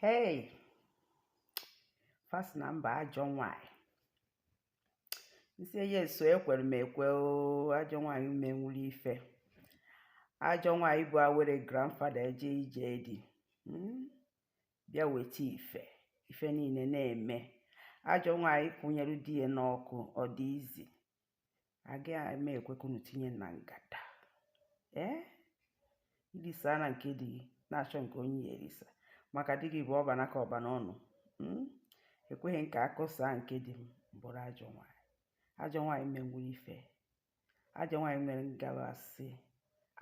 Hey, fast na mba ajọ nwanyị. Nsi yes, so ekwere m ekwe o ajọ nwanyị menwuli ife. Ajọ nwanyị bụ awere grandfather eje ije dị. Bịa weta ife niile na-eme. Ajọ nwanyị kwụnyere di ya n'ọkụ ọ dị izi. Aga eme ekwekunu tinye na ngada. Ilisa na nke dị na-achọ nke onye erisa. Maka di gị bụ ọba n'aka ọba n'ọnụ. Ekweghị nke akọsa nke dị m bụrụ ajọ nwanyị. Ajọ nwanyị menwuru ife. Ajọ nwanyị nwere ngabasị.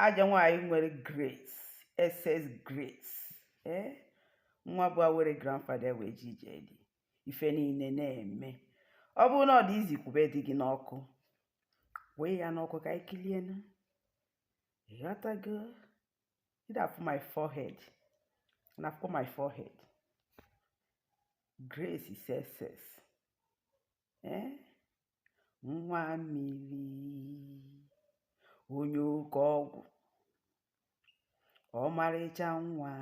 Ajọ nwanyị nwere grace, excess grace. Nwa bụ awere grandfather wee ji ije dị. Ife niile na-eme. Ọ bụrụ na ọ dị izi kwube di gị n'ọkụ. Wee ya n'ọkụ ka ikilie na. Ịghọtago? Ịdafụ my forehead. And I've got my forehead. Grace is excess. Nwa mmiri onye oke ọgwụ ọmarịcha nwa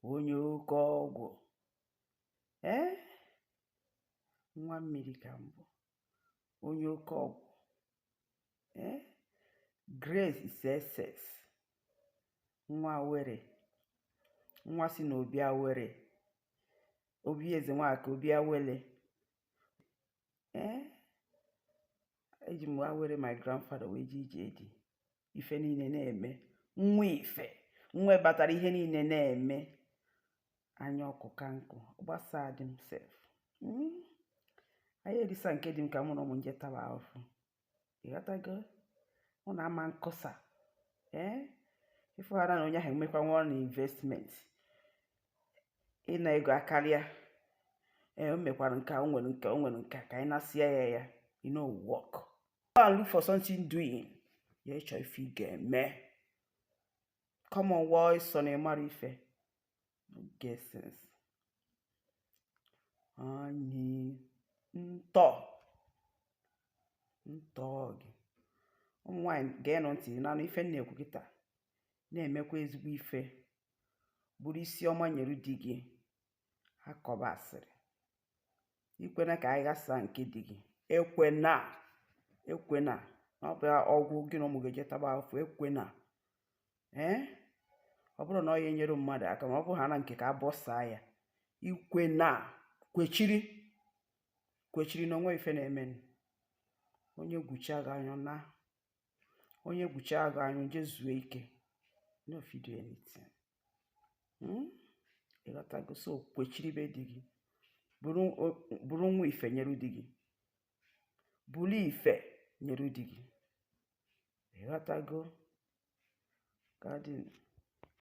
onye oke ọgwụ nwa mmiri ka mbụ onye oke ọgwụ Grace is excess. Nwa were nwa si n'obi awere obi eze nwaka obi awele eji m awere my grandfather wee ji ije dị ife niile na-eme nwa ife nwa batara ihe niile na-eme anya ọkụ ka nkụ gbasa dị m sef anyị erisa nke dị m ka mụ na ụmụ nje taba ahụfụ ịghọtago mụ na ama nkọsa ifeghara na onye ahụ emekwa nwa na investment ịna ego akarịa o mekwara nke o nwere nke ka anyị na-asịa ya you know work. Go and look for something doing. Ya ịchọ ife ị ga-eme. Come on boys, so na ịmara ife. No get sense. Anyị ntọ gị. Ụmụ nwaanyị ga-enụ ntị na ife na-ekwu kịta na-emekwa ezigbo ife bụrụ isi ọma nyere di gị akọba asịrị ikwena ka anyị gasa nke di gị ekwena ọ bụ ọgwụ gị na ụmụ gị jetaba afọ ekwena ọ bụrụ na ọ ya enyere mmadụ aka ma ọ bụ ha na nke ka abọsa ya ikwena kwechiri na onwe ife na-eme onye gwucha gị anya na onye gwucha gị anya je zuo ike no fit do anything. Ịghọtago so kwechiri be di gị bụrụ nwa ife nyere di gị bụrụ ife nyere di gị ịghọtago garden